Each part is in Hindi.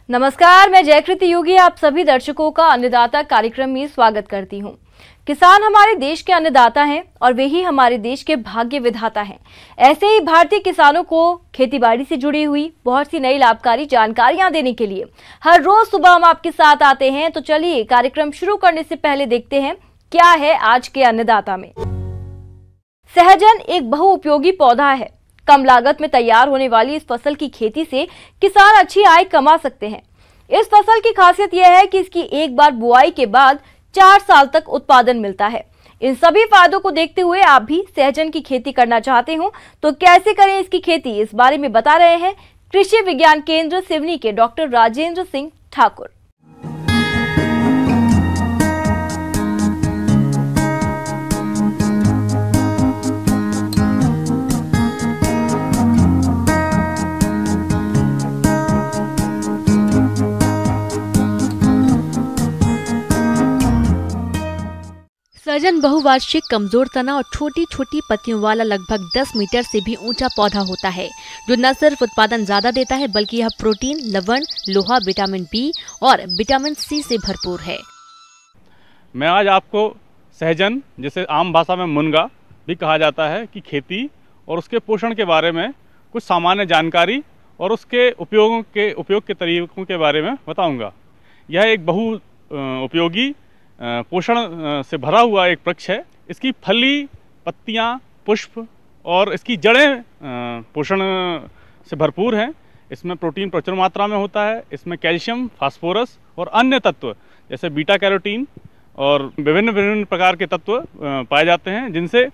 नमस्कार, मैं जयकृति योगी आप सभी दर्शकों का अन्नदाता कार्यक्रम में स्वागत करती हूं। किसान हमारे देश के अन्नदाता हैं और वे ही हमारे देश के भाग्य विधाता हैं। ऐसे ही भारतीय किसानों को खेतीबाड़ी से जुड़ी हुई बहुत सी नई लाभकारी जानकारियां देने के लिए हर रोज सुबह हम आपके साथ आते हैं। तो चलिए कार्यक्रम शुरू करने से पहले देखते हैं क्या है आज के अन्नदाता में। सहजन एक बहुउपयोगी पौधा है। कम लागत में तैयार होने वाली इस फसल की खेती से किसान अच्छी आय कमा सकते हैं। इस फसल की खासियत यह है कि इसकी एक बार बुआई के बाद 4 साल तक उत्पादन मिलता है। इन सभी फायदों को देखते हुए आप भी सहजन की खेती करना चाहते हो तो कैसे करें इसकी खेती, इस बारे में बता रहे हैं कृषि विज्ञान केंद्र सिवनी के डॉक्टर राजेंद्र सिंह ठाकुर। सहजन बहुवार्षिक कमजोर तना और छोटी छोटी पत्तियों वाला लगभग 10 मीटर से भी ऊंचा पौधा होता है, जो न सिर्फ उत्पादन ज्यादा देता है बल्कि यह प्रोटीन, लवण, लोहा, विटामिन बी और विटामिन सी से भरपूर है। मैं आज आपको सहजन, जिसे आम भाषा में मुनगा भी कहा जाता है, की खेती और उसके पोषण के बारे में कुछ सामान्य जानकारी और उसके उपयोग के तरीकों के बारे में बताऊंगा। यह एक बहु उपयोगी पोषण से भरा हुआ एक वृक्ष है। इसकी फली, पत्तियां, पुष्प और इसकी जड़ें पोषण से भरपूर हैं। इसमें प्रोटीन प्रचुर मात्रा में होता है। इसमें कैल्शियम, फास्फोरस और अन्य तत्व जैसे बीटा कैरोटीन और विभिन्न प्रकार के तत्व पाए जाते हैं, जिनसे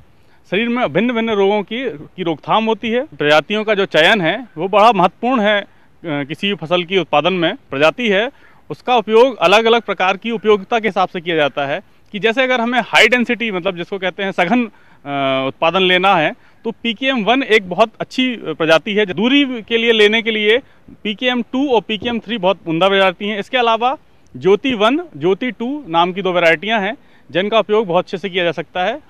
शरीर में भिन्न भिन्न रोगों की रोकथाम होती है। प्रजातियों का जो चयन है वो बड़ा महत्वपूर्ण है। किसी भी फसल की उत्पादन में प्रजाति है उसका उपयोग अलग अलग प्रकार की उपयोगिता के हिसाब से किया जाता है। कि जैसे अगर हमें हाई डेंसिटी, मतलब जिसको कहते हैं सघन उत्पादन लेना है, तो PKM1 एक बहुत अच्छी प्रजाति है। दूरी के लिए लेने के लिए PKM2 और PKM3 बहुत उम्दा प्रजाति हैं। इसके अलावा ज्योति 1, ज्योति 2 नाम की 2 वैरायटियाँ हैं जिनका उपयोग बहुत अच्छे से किया जा सकता है।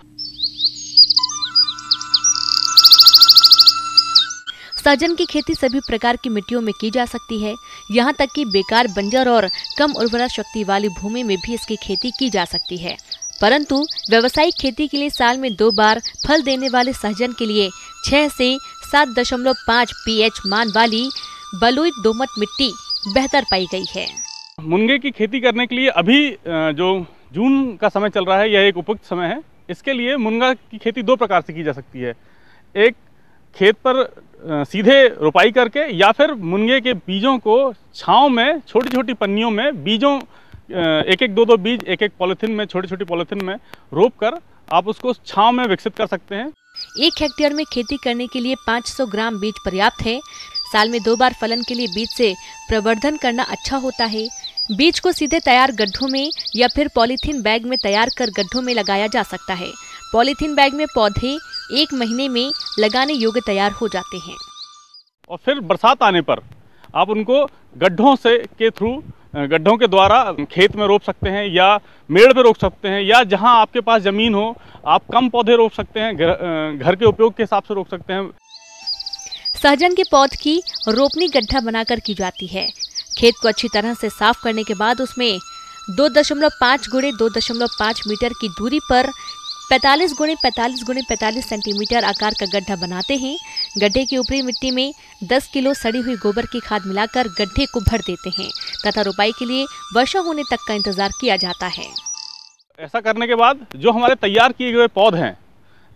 सहजन की खेती सभी प्रकार की मिट्टियों में की जा सकती है। यहाँ तक कि बेकार, बंजर और कम उर्वरा शक्ति वाली भूमि में भी इसकी खेती की जा सकती है। परंतु व्यावसायिक खेती के लिए साल में 2 बार फल देने वाले सहजन के लिए 6 से 7.5 pH मान वाली बलुई दोमट मिट्टी बेहतर पाई गई है। मुनगे की खेती करने के लिए अभी जो जून का समय चल रहा है, यह एक उपयुक्त समय है। इसके लिए मुनगा की खेती 2 प्रकार से की जा सकती है। एक, खेत पर सीधे रोपाई करके, या फिर मुनगे के बीजों को छांव में छोटी छोटी पन्नियों में बीजों एक 2 बीज एक पॉलीथिन में, छोटी छोटी पॉलीथिन में रोप कर आप उसको छांव में विकसित कर सकते हैं। 1 हेक्टेयर में खेती करने के लिए 500 ग्राम बीज पर्याप्त है। साल में 2 बार फलन के लिए बीज से प्रवर्धन करना अच्छा होता है। बीज को सीधे तैयार गड्ढों में या फिर पॉलीथीन बैग में तैयार कर गड्ढों में लगाया जा सकता है। पॉलीथीन बैग में पौधे 1 महीने में लगाने योग्य तैयार हो जाते हैं। और फिर बरसात आने पर आप उनको गड्ढों के द्वारा खेत में रोप सकते हैं, या मेड़ पे रोप सकते हैं, या जहां आपके पास जमीन हो आप कम पौधे रोप सकते हैं, घर के उपयोग के हिसाब से रोप सकते हैं। सहजन के पौध की रोपनी गड्ढा बनाकर की जाती है। खेत को अच्छी तरह से साफ करने के बाद उसमें 2.5 × 2.5 मीटर की दूरी पर 45 × 45 × 45 सेंटीमीटर आकार का गड्ढा बनाते हैं। गड्ढे की ऊपरी मिट्टी में 10 किलो सड़ी हुई गोबर की खाद मिलाकर गड्ढे को भर देते हैं तथा रोपाई के लिए वर्षा होने तक का इंतजार किया जाता है। ऐसा करने के बाद जो हमारे तैयार किए गए पौधे हैं,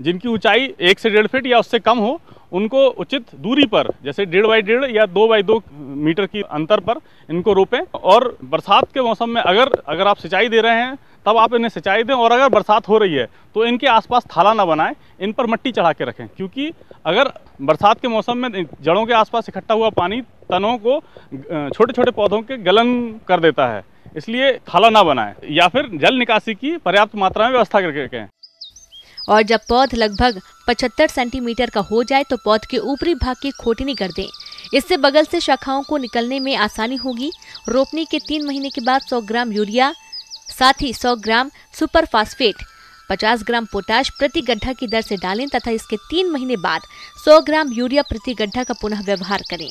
जिनकी ऊंचाई 1 से 1.5 फीट या उससे कम हो, उनको उचित दूरी पर, जैसे 1.5 बाई 1.5 या 2 बाई 2 मीटर की अंतर पर इनको रोपें। और बरसात के मौसम में अगर आप सिंचाई दे रहे हैं तब आप इन्हें सिंचाई दें, और अगर बरसात हो रही है तो इनके आसपास थाला ना बनाएं, इन पर मिट्टी चढ़ा के रखें, क्योंकि अगर बरसात के मौसम में जड़ों के आसपास इकट्ठा हुआ पानी तनों को, छोटे छोटे पौधों के गलन कर देता है। इसलिए थाला ना बनाएं, या फिर जल निकासी की पर्याप्त मात्रा में व्यवस्था करके रखें। और जब पौध लगभग 75 सेंटीमीटर का हो जाए तो पौध के ऊपरी भाग की खोटनी कर दें। इससे बगल से शाखाओं को निकलने में आसानी होगी। रोपनी के 3 महीने के बाद 100 ग्राम यूरिया, साथ ही 100 ग्राम सुपर फास्फेट, 50 ग्राम पोटाश प्रति गड्ढा की दर से डालें तथा इसके 3 महीने बाद 100 ग्राम यूरिया प्रति गड्ढा का पुनः व्यवहार करें।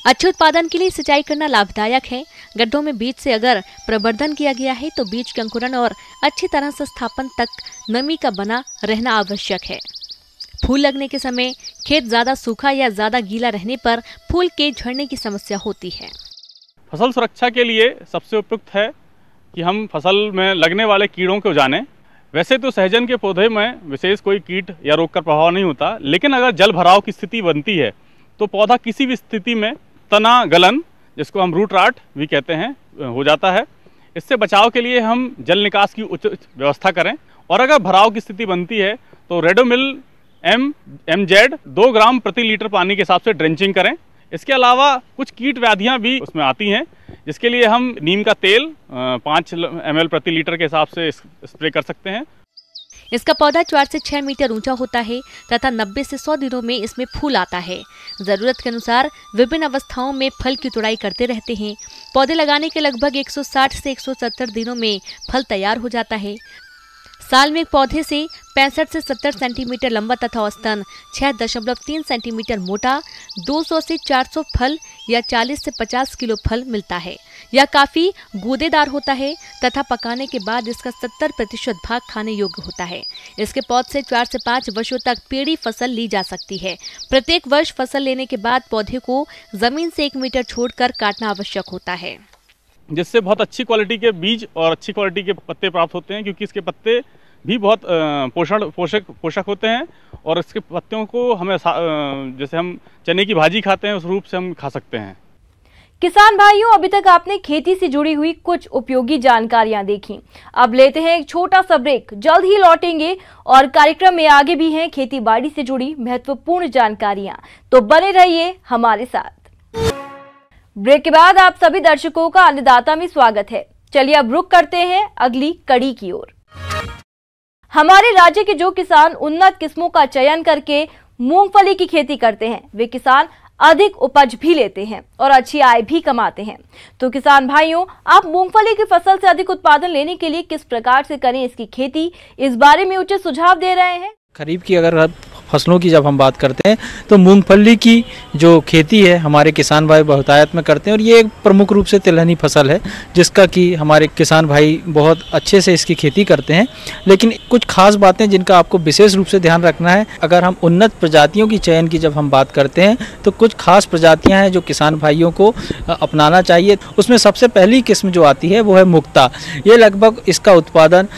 अच्छे उत्पादन के लिए सिंचाई करना लाभदायक है। गड्ढों में बीज से अगर प्रवर्धन किया गया है तो बीज के अंकुरण और अच्छी तरह से स्थापन तक नमी का बना रहना आवश्यक है। फूल लगने के समय खेत ज्यादा सूखा या ज्यादा गीला रहने पर फूल के झड़ने की समस्या होती है। फसल सुरक्षा के लिए सबसे उपयुक्त है कि हम फसल में लगने वाले कीड़ों को जानें। वैसे तो सहजन के पौधे में विशेष कोई कीट या रोग का प्रभाव नहीं होता, लेकिन अगर जल भराव की स्थिति बनती है तो पौधा किसी भी स्थिति में तना गलन, जिसको हम रूट राट भी कहते हैं, हो जाता है। इससे बचाव के लिए हम जल निकास की उचित व्यवस्था करें और अगर भराव की स्थिति बनती है तो रेडोमिल MZ 2 ग्राम प्रति लीटर पानी के हिसाब से ड्रेंचिंग करें। इसके अलावा कुछ कीट व्याधियां भी उसमें आती हैं, जिसके लिए हम नीम का तेल 5 ml प्रति लीटर के हिसाब से स्प्रे कर सकते हैं। इसका पौधा 4 से 6 मीटर ऊंचा होता है तथा 90 से 100 दिनों में इसमें फूल आता है। जरूरत के अनुसार विभिन्न अवस्थाओं में फल की तुड़ाई करते रहते हैं। पौधे लगाने के लगभग 160 से 170 दिनों में फल तैयार हो जाता है। साल में एक पौधे से 65 से 70 सेंटीमीटर लंबा तथा औसतन 6.3 सेंटीमीटर मोटा 200 से 400 फल या 40 से 50 किलो फल मिलता है। यह काफी गूदेदार होता है तथा पकाने के बाद इसका 70% भाग खाने योग्य होता है। इसके पौध से 4 से 5 वर्षों तक पेड़ी फसल ली जा सकती है। प्रत्येक वर्ष फसल लेने के बाद पौधे को जमीन से 1 मीटर छोड़कर काटना आवश्यक होता है, जिससे बहुत अच्छी क्वालिटी के बीज और अच्छी क्वालिटी के पत्ते प्राप्त होते हैं, क्योंकि इसके पत्ते भी बहुत पोषक होते हैं और इसके पत्तों को हमें जैसे हम चने की भाजी खाते हैं उस रूप से हम खा सकते हैं। किसान भाइयों, अभी तक आपने खेती से जुड़ी हुई कुछ उपयोगी जानकारियां देखी। अब लेते हैं एक छोटा सा ब्रेक, जल्द ही लौटेंगे और कार्यक्रम में आगे भी हैं खेती बाड़ी से जुड़ी महत्वपूर्ण जानकारियां, तो बने रहिए हमारे साथ। ब्रेक के बाद आप सभी दर्शकों का अन्नदाता में स्वागत है। चलिए अब रुक करते हैं अगली कड़ी की ओर। हमारे राज्य के जो किसान उन्नत किस्मों का चयन करके मूंगफली की खेती करते हैं, वे किसान अधिक उपज भी लेते हैं और अच्छी आय भी कमाते हैं। तो किसान भाइयों, आप मूंगफली की फसल से अधिक उत्पादन लेने के लिए किस प्रकार से करें इसकी खेती, इस बारे में उचित सुझाव दे रहे हैं। खरीफ की अगर फसलों की जब हम बात करते हैं तो मूंगफली की जो खेती है हमारे किसान भाई बहुतायत में करते हैं और ये एक प्रमुख रूप से तिलहनी फसल है, जिसका कि हमारे किसान भाई बहुत अच्छे से इसकी खेती करते हैं। लेकिन कुछ खास बातें जिनका आपको विशेष रूप से ध्यान रखना है, अगर हम उन्नत प्रजातियों की चयन की जब हम बात करते हैं तो कुछ खास प्रजातियाँ हैं जो किसान भाइयों को अपनाना चाहिए। उसमें सबसे पहली किस्म जो आती है वो है मुक्ता। ये लगभग इसका उत्पादन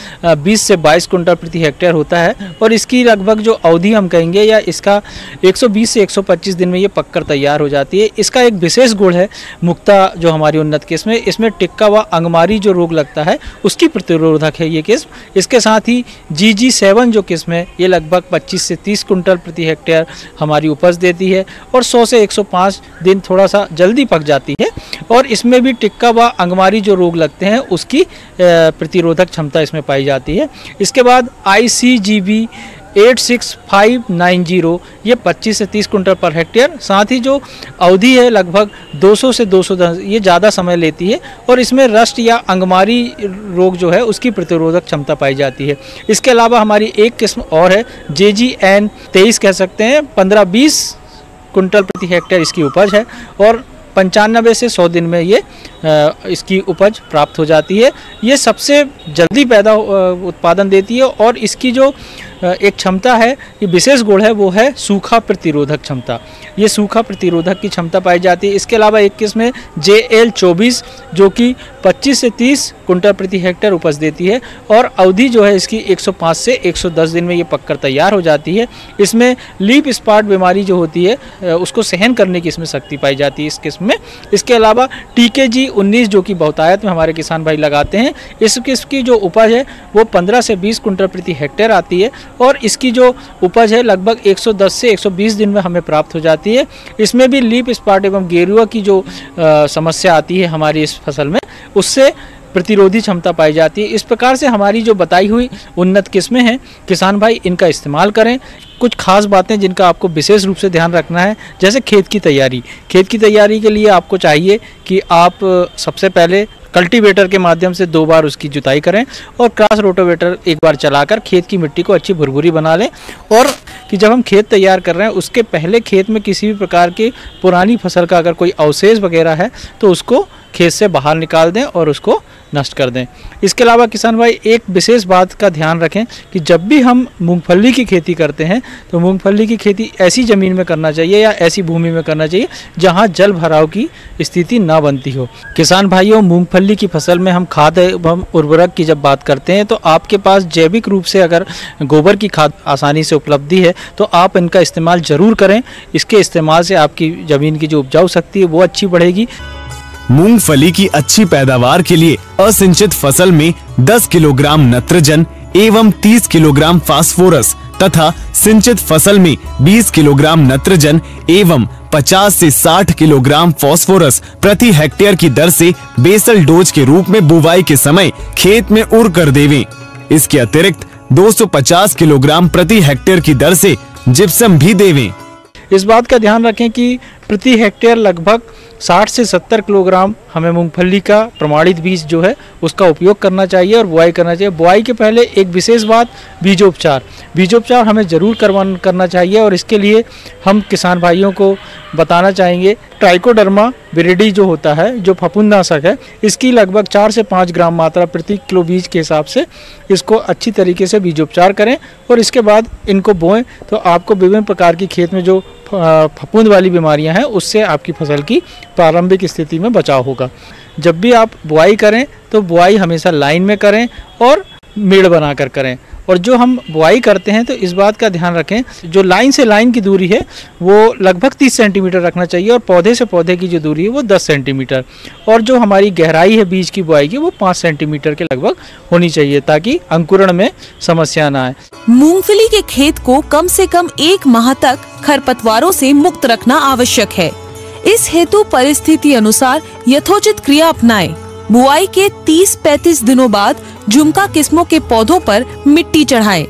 20 से 22 कुंटल प्रति हेक्टेयर होता है और इसकी लगभग जो अवधि हम कहेंगे या इसका 120 से 125 दिन में ये पककर तैयार हो जाती है। इसका एक विशेष गुण है मुक्ता जो हमारी उन्नत किस्म है, इसमें टिक्का व अंगमारी जो रोग लगता है उसकी प्रतिरोधक है ये किस्म। इसके साथ ही GG7 जो किस्म है ये लगभग 25 से 30 कुंटल प्रति हेक्टेयर हमारी उपज देती है और 100 से 105 दिन थोड़ा सा जल्दी पक जाती है और इसमें भी टिक्का व अंगमारी जो रोग लगते हैं उसकी प्रतिरोधक क्षमता इसमें पाई जाती है। इसके बाद ICGB 86590 ये 25 से 30 कुंटल पर हेक्टेयर, साथ ही जो अवधि है लगभग 200 से 210 ये ज़्यादा समय लेती है और इसमें रस्ट या अंगमारी रोग जो है उसकी प्रतिरोधक क्षमता पाई जाती है। इसके अलावा हमारी एक किस्म और है JGN 23 कह सकते हैं, 15-20 कुंटल प्रति हेक्टेयर इसकी उपज है और 95 से 100 दिन में ये इसकी उपज प्राप्त हो जाती है। ये सबसे जल्दी पैदा उत्पादन देती है और इसकी जो एक क्षमता है, ये विशेष गुण है, वो है सूखा प्रतिरोधक क्षमता। ये सूखा प्रतिरोधक की क्षमता पाई जाती है। इसके अलावा एक किस्म है JL 24 जो कि 25 से 30 कुंटल प्रति हेक्टेयर उपज देती है और अवधि जो है इसकी 105 से 110 दिन में ये पककर तैयार हो जाती है। इसमें लीफ स्पॉट बीमारी जो होती है उसको सहन करने की इसमें शक्ति पाई जाती है इस किस्म में। इसके अलावा TKG 19 जो कि बहुतायत में हमारे किसान भाई लगाते हैं, इस किस्म की जो उपज है वो 15 से 20 कुंटल प्रति हेक्टेयर आती है और इसकी जो उपज है लगभग 110 से 120 दिन में हमें प्राप्त हो जाती है। इसमें भी लीफ स्पॉट एवं गेरुआ की जो समस्या आती है हमारी इस फसल में, उससे प्रतिरोधी क्षमता पाई जाती है। इस प्रकार से हमारी जो बताई हुई उन्नत किस्में हैं, किसान भाई इनका इस्तेमाल करें। कुछ खास बातें जिनका आपको विशेष रूप से ध्यान रखना है, जैसे खेत की तैयारी। खेत की तैयारी के लिए आपको चाहिए कि आप सबसे पहले कल्टीवेटर के माध्यम से 2 बार उसकी जुताई करें और क्रॉस रोटोवेटर 1 बार चलाकर खेत की मिट्टी को अच्छी भुरभुरी बना लें और कि जब हम खेत तैयार कर रहे हैं उसके पहले खेत में किसी भी प्रकार की पुरानी फसल का अगर कोई अवशेष वगैरह है तो उसको खेत से बाहर निकाल दें और उसको नष्ट कर दें। इसके अलावा किसान भाई एक विशेष बात का ध्यान रखें कि जब भी हम मूंगफली की खेती करते हैं तो मूंगफली की खेती ऐसी ज़मीन में करना चाहिए या ऐसी भूमि में करना चाहिए जहां जल भराव की स्थिति ना बनती हो। किसान भाइयों, मूंगफली की फसल में हम खाद एवं उर्वरक की जब बात करते हैं तो आपके पास जैविक रूप से अगर गोबर की खाद आसानी से उपलब्धि है तो आप इनका इस्तेमाल ज़रूर करें। इसके इस्तेमाल से आपकी ज़मीन की जो उपजाऊ शक्ति है वो अच्छी बढ़ेगी। मूंगफली की अच्छी पैदावार के लिए असिंचित फसल में 10 किलोग्राम नत्रजन एवं 30 किलोग्राम फास्फोरस तथा सिंचित फसल में 20 किलोग्राम नत्रजन एवं 50 से 60 किलोग्राम फास्फोरस प्रति हेक्टेयर की दर से बेसल डोज के रूप में बुवाई के समय खेत में उड़ कर देवें। इसके अतिरिक्त 250 किलोग्राम प्रति हेक्टेयर की दर से जिप्सम भी देवें। इस बात का ध्यान रखें कि प्रति हेक्टेयर लगभग 60 से 70 किलोग्राम हमें मूंगफली का प्रमाणित बीज जो है उसका उपयोग करना चाहिए और बुआई करना चाहिए। बुआई के पहले एक विशेष बात, बीजोपचार हमें ज़रूर करना चाहिए और इसके लिए हम किसान भाइयों को बताना चाहेंगे ट्राइकोडर्मा विरिडी जो होता है, जो फफूंदनाशक है, इसकी लगभग 4 से 5 ग्राम मात्रा प्रति किलो बीज के हिसाब से इसको अच्छी तरीके से बीजोपचार करें और इसके बाद इनको बोएं तो आपको विभिन्न प्रकार की खेत में जो फफूंद वाली बीमारियां हैं उससे आपकी फसल की प्रारंभिक स्थिति में बचाव होगा। जब भी आप बुआई करें तो बुआई हमेशा लाइन में करें और मेड़ बनाकर करें। और जो हम बुआई करते हैं तो इस बात का ध्यान रखें, जो लाइन से लाइन की दूरी है वो लगभग 30 सेंटीमीटर रखना चाहिए और पौधे से पौधे की जो दूरी है वो 10 सेंटीमीटर और जो हमारी गहराई है बीज की बुआई की वो 5 सेंटीमीटर के लगभग होनी चाहिए ताकि अंकुरण में समस्या ना आए। मूंगफली के खेत को कम से कम 1 माह तक खरपतवारों से मुक्त रखना आवश्यक है। इस हेतु परिस्थिति अनुसार यथोचित क्रिया अपनाएं। बुआई के 30-35 दिनों बाद झुमका किस्मों के पौधों पर मिट्टी चढ़ाएं।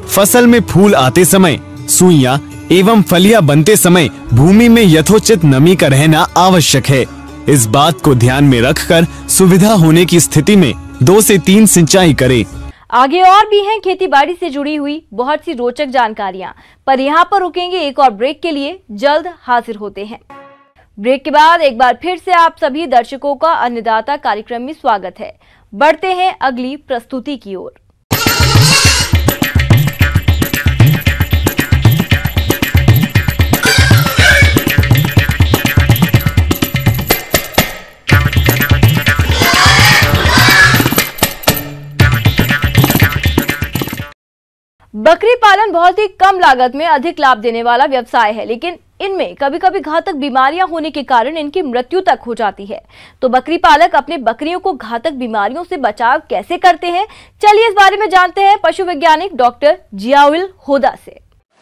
फसल में फूल आते समय, सुइयां एवं फलियां बनते समय भूमि में यथोचित नमी का रहना आवश्यक है। इस बात को ध्यान में रखकर सुविधा होने की स्थिति में 2 से 3 सिंचाई करें। आगे और भी हैं खेती बाड़ी से जुड़ी हुई बहुत सी रोचक जानकारियां, पर यहाँ पर रुकेंगे एक और ब्रेक के लिए। जल्द हाजिर होते हैं। ब्रेक के बाद एक बार फिर से आप सभी दर्शकों का अन्नदाता कार्यक्रम में स्वागत है। बढ़ते हैं अगली प्रस्तुति की ओर। बकरी पालन बहुत ही कम लागत में अधिक लाभ देने वाला व्यवसाय है, लेकिन इनमें कभी कभी घातक बीमारियां होने के कारण इनकी मृत्यु तक हो जाती है। तो बकरी पालक अपने बकरियों को घातक बीमारियों से बचाव कैसे करते हैं, चलिए इस बारे में जानते हैं पशु वैज्ञानिक डॉक्टर जियाउल होदा से।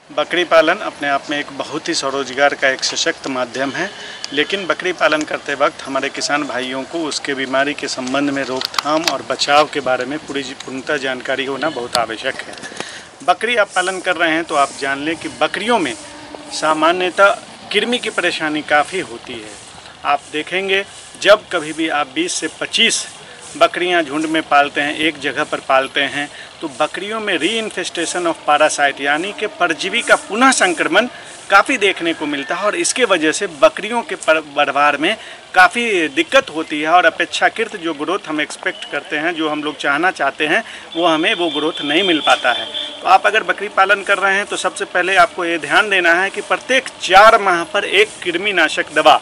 बकरी पालन अपने आप में एक बहुत ही स्वरोजगार का एक सशक्त माध्यम है, लेकिन बकरी पालन करते वक्त हमारे किसान भाइयों को उसके बीमारी के संबंध में रोकथाम और बचाव के बारे में पूर्णतः जानकारी होना बहुत आवश्यक है। बकरी आप पालन कर रहे हैं तो आप जान लें कि बकरियों में सामान्यतः कृमि की परेशानी काफ़ी होती है। आप देखेंगे जब कभी भी आप 20 से 25 बकरियां झुंड में पालते हैं, एक जगह पर पालते हैं, तो बकरियों में रीइन्फेस्टेशन ऑफ पैरासाइट यानी कि परजीवी का पुनः संक्रमण काफ़ी देखने को मिलता है और इसके वजह से बकरियों के बढ़वार में काफ़ी दिक्कत होती है और अपेक्षाकृत जो ग्रोथ हम एक्सपेक्ट करते हैं, जो हम लोग चाहना चाहते हैं, वो हमें वो ग्रोथ नहीं मिल पाता है। तो आप अगर बकरी पालन कर रहे हैं तो सबसे पहले आपको ये ध्यान देना है कि प्रत्येक 4 माह पर एक कृमिनाशक दवा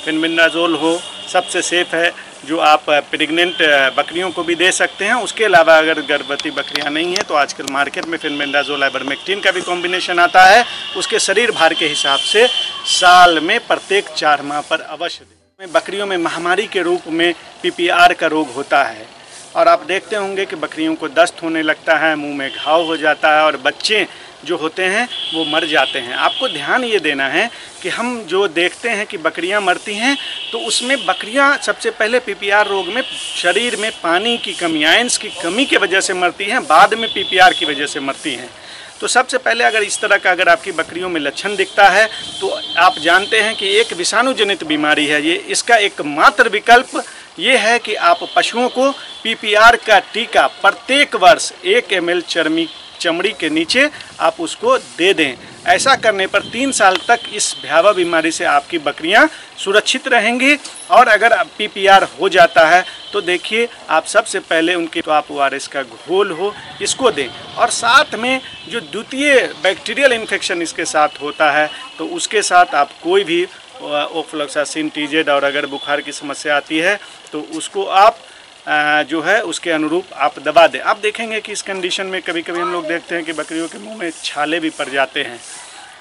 फेनबिंडाजोल हो, सबसे सेफ है, जो आप प्रेग्नेंट बकरियों को भी दे सकते हैं। उसके अलावा अगर गर्भवती बकरियां नहीं हैं तो आजकल मार्केट में फेनबिंडाजोल आइवरमेक्टिन का भी कॉम्बिनेशन आता है। उसके शरीर भार के हिसाब से साल में प्रत्येक 4 माह पर अवश्य दें। बकरियों में महामारी के रूप में PPR का रोग होता है और आप देखते होंगे कि बकरियों को दस्त होने लगता है, मुंह में घाव हो जाता है और बच्चे जो होते हैं वो मर जाते हैं। आपको ध्यान ये देना है कि हम जो देखते हैं कि बकरियां मरती हैं तो उसमें बकरियां सबसे पहले PPR रोग में शरीर में पानी की कमी, आयंस की कमी की वजह से मरती हैं, बाद में PPR की वजह से मरती हैं। तो सबसे पहले अगर इस तरह का अगर आपकी बकरियों में लक्षण दिखता है तो आप जानते हैं कि एक विषाणु जनित बीमारी है ये। इसका एकमात्र विकल्प ये है कि आप पशुओं को PPR का टीका प्रत्येक वर्ष 1 ml चर्मी चमड़ी के नीचे आप उसको दे दें। ऐसा करने पर 3 साल तक इस भयावह बीमारी से आपकी बकरियां सुरक्षित रहेंगी। और अगर PPR हो जाता है तो देखिए आप सबसे पहले उनके तो आप ORS का घोल हो इसको दें, और साथ में जो द्वितीय बैक्टीरियल इन्फेक्शन इसके साथ होता है तो उसके साथ आप कोई भी ओफ्लॉक्सासिन TZ, और अगर बुखार की समस्या आती है तो उसको आप जो है उसके अनुरूप आप दबा दें। आप देखेंगे कि इस कंडीशन में कभी कभी हम लोग देखते हैं कि बकरियों के मुंह में छाले भी पड़ जाते हैं,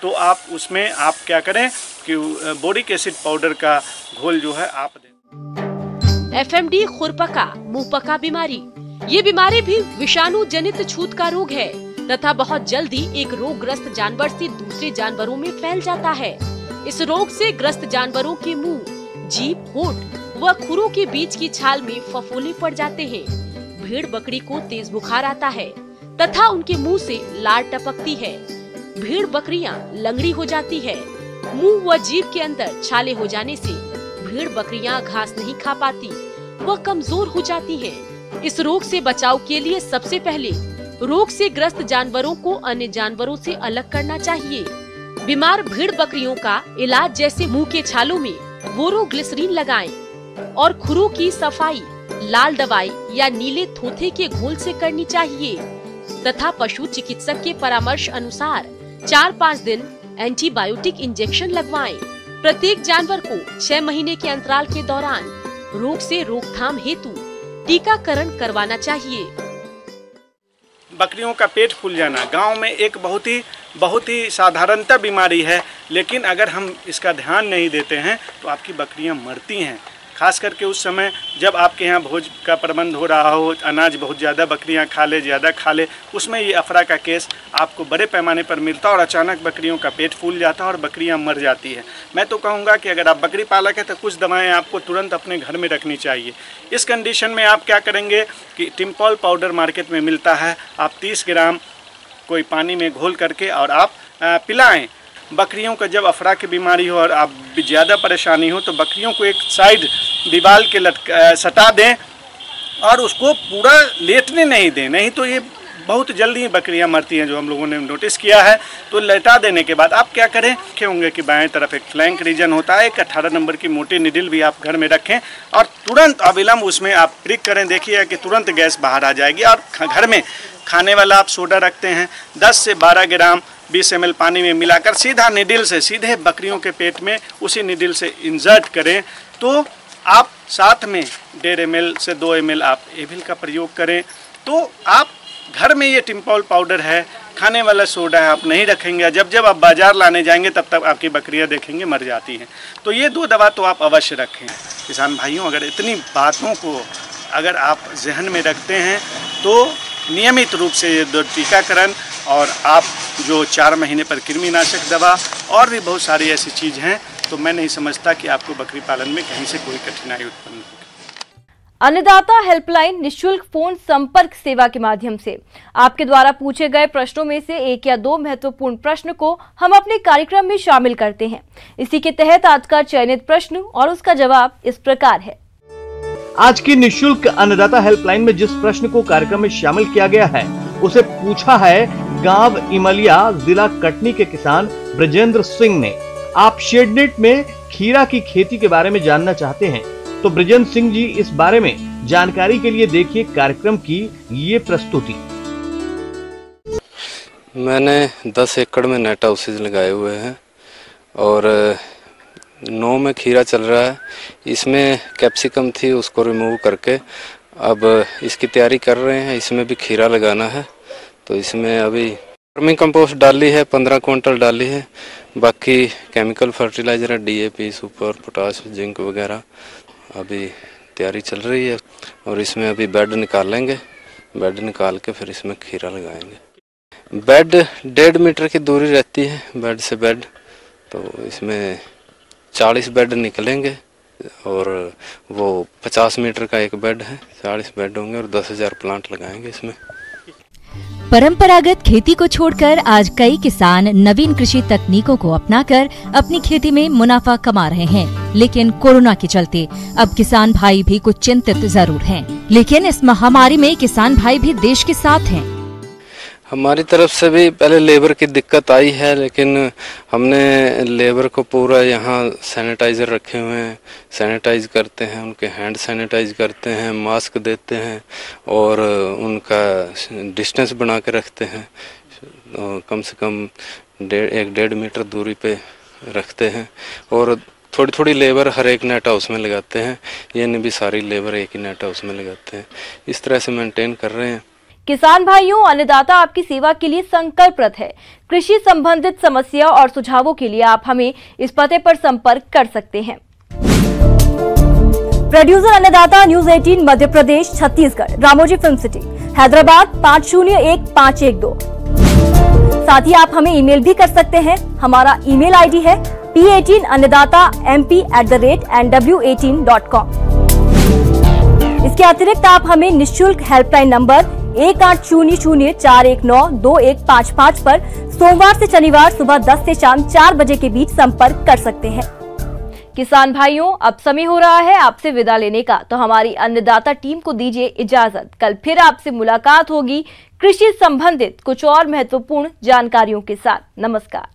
तो आप उसमें आप क्या करें कि बोरिक एसिड पाउडर का घोल जो है आप दें। FMD खुरपका मुंहपका बीमारी, ये बीमारी भी विषाणु जनित छूत का रोग है तथा बहुत जल्दी एक रोगग्रस्त जानवर से दूसरे जानवरों में फैल जाता है। इस रोग से ग्रस्त जानवरों के मुंह, जीभ, होंठ व खुरों के बीच की छाल में फफोले पड़ जाते हैं। भेड़ बकरी को तेज बुखार आता है तथा उनके मुंह से लार टपकती है। भेड़ बकरियां लंगड़ी हो जाती है। मुंह व जीभ के अंदर छाले हो जाने से भेड़ बकरियां घास नहीं खा पाती व कमजोर हो जाती हैं। इस रोग से बचाव के लिए सबसे पहले रोग से ग्रस्त जानवरों को अन्य जानवरों से अलग करना चाहिए। बीमार भेड़ बकरियों का इलाज जैसे मुंह के छालों में बोरोग्लिसरीन लगाएं और खुरों की सफाई लाल दवाई या नीले थोथे के घोल से करनी चाहिए तथा पशु चिकित्सक के परामर्श अनुसार 4-5 दिन एंटीबायोटिक इंजेक्शन लगवाएं। प्रत्येक जानवर को 6 महीने के अंतराल के दौरान रोग से रोकथाम हेतु टीकाकरण करवाना चाहिए। बकरियों का पेट फूल जाना गांव में एक बहुत ही साधारणता बीमारी है, लेकिन अगर हम इसका ध्यान नहीं देते हैं तो आपकी बकरियां मरती हैं। खास करके उस समय जब आपके यहाँ भोज का प्रबंध हो रहा हो, अनाज बहुत ज़्यादा बकरियां ज़्यादा खा ले, उसमें ये अफरा का केस आपको बड़े पैमाने पर मिलता और अचानक बकरियों का पेट फूल जाता है और बकरियां मर जाती है। मैं तो कहूँगा कि अगर आप बकरी पालक हैं तो कुछ दवाएं आपको तुरंत अपने घर में रखनी चाहिए। इस कंडीशन में आप क्या करेंगे कि टिम्पॉल पाउडर मार्केट में मिलता है, आप 30 ग्राम कोई पानी में घोल करके और आप पिलाएँ। बकरियों का जब अफरा की बीमारी हो और आप ज़्यादा परेशानी हो तो बकरियों को एक साइड दीवार के सटा दें और उसको पूरा लेटने नहीं दें, नहीं तो ये बहुत जल्दी बकरियां मरती हैं, जो हम लोगों ने नोटिस किया है। तो लेटा देने के बाद आप क्या करें, रखे होंगे कि बाएं तरफ एक फ्लैंक रीजन होता है, एक 18 नंबर की मोटी निडल भी आप घर में रखें और तुरंत अविलंब उसमें आप प्रिक करें। देखिए कि तुरंत गैस बाहर आ जाएगी। और घर में खाने वाला आप सोडा रखते हैं, 10 से 12 ग्राम 20 ml पानी में मिलाकर सीधा निडल से सीधे बकरियों के पेट में उसी निडल से इंजर्ट करें। तो आप साथ में 1.5 ml से 2 ml आप एविल का प्रयोग करें। तो आप घर में ये टिम्पॉल पाउडर है, खाने वाला सोडा है, आप नहीं रखेंगे। जब आप बाज़ार लाने जाएंगे तब तक आपकी बकरियां देखेंगे मर जाती हैं। तो ये 2 दवा तो आप अवश्य रखें। किसान भाइयों, अगर इतनी बातों को अगर आप जहन में रखते हैं तो नियमित रूप से ये 2 टीकाकरण और आप जो 4 महीने पर कृमिनाशक दवा और भी बहुत सारी ऐसी चीज़ हैं, तो मैं नहीं समझता कि आपको बकरी पालन में कहीं से कोई कठिनाई उत्पन्न होगी। अन्नदाता हेल्पलाइन निःशुल्क फोन संपर्क सेवा के माध्यम से आपके द्वारा पूछे गए प्रश्नों में से 1 या 2 महत्वपूर्ण प्रश्न को हम अपने कार्यक्रम में शामिल करते हैं। इसी के तहत आज का चयनित प्रश्न और उसका जवाब इस प्रकार है। आज की निःशुल्क अन्नदाता हेल्पलाइन में जिस प्रश्न को कार्यक्रम में शामिल किया गया है उसे पूछा है गांव इमलिया, जिला कटनी के किसान ब्रजेंद्र सिंह ने। आप शेडनेट में खीरा की खेती के बारे में जानना चाहते हैं तो ब्रजेंद्र सिंह जी इस बारे में जानकारी के लिए देखिए कार्यक्रम की ये प्रस्तुति। मैंने 10 एकड़ में नेट हाउसेज लगाए हुए हैं और 9 में खीरा चल रहा है। इसमें कैप्सिकम थी, उसको रिमूव करके अब इसकी तैयारी कर रहे हैं। इसमें भी खीरा लगाना है, तो इसमें अभी वर्मी कंपोस्ट डाली है, 15 क्विंटल डाली है। बाकी केमिकल फर्टिलाइजर है, DAP, सुपर, पोटाश, जिंक वगैरह अभी तैयारी चल रही है। और इसमें अभी बेड निकालेंगे, बेड निकाल के फिर इसमें खीरा लगाएंगे। बेड 1.5 मीटर की दूरी रहती है बेड से बेड, तो इसमें 40 बेड निकलेंगे और वो 50 मीटर का एक बेड है, 40 बेड होंगे और 10,000 प्लांट लगाएंगे इसमें। परंपरागत खेती को छोड़कर आज कई किसान नवीन कृषि तकनीकों को अपनाकर अपनी खेती में मुनाफा कमा रहे हैं। लेकिन कोरोना के चलते अब किसान भाई भी कुछ चिंतित जरूर हैं। लेकिन इस महामारी में किसान भाई भी देश के साथ हैं। हमारी तरफ से भी पहले लेबर की दिक्कत आई है, लेकिन हमने लेबर को पूरा यहाँ सैनिटाइज़र रखे हुए हैं, सैनिटाइज करते हैं, उनके हैंड सैनिटाइज करते हैं, मास्क देते हैं और उनका डिस्टेंस बना के रखते हैं, कम से कम 1.5 मीटर दूरी पे रखते हैं और थोड़ी थोड़ी लेबर हर एक नेट हाउस में लगाते हैं, ये नहीं भी सारी लेबर एक ही नेट हाउस में लगाते हैं। इस तरह से मेंटेन कर रहे हैं। किसान भाइयों, अन्नदाता आपकी सेवा के लिए संकल्परत है। कृषि संबंधित समस्या और सुझावों के लिए आप हमें इस पते पर संपर्क कर सकते हैं। प्रोड्यूसर अन्नदाता, news 18 Madhya Pradesh Chhattisgarh, Ramoji film city, Hyderabad 501512। साथ ही आप हमें ईमेल भी कर सकते हैं। हमारा ईमेल आईडी है p18annadatamp@nw18.com। इसके अतिरिक्त आप हमें निःशुल्क हेल्पलाइन नंबर 1800419215 पर सोमवार से शनिवार सुबह 10 से शाम 4 बजे के बीच संपर्क कर सकते हैं। किसान भाइयों, अब समय हो रहा है आपसे विदा लेने का, तो हमारी अन्नदाता टीम को दीजिए इजाजत। कल फिर आपसे मुलाकात होगी कृषि संबंधित कुछ और महत्वपूर्ण जानकारियों के साथ। नमस्कार।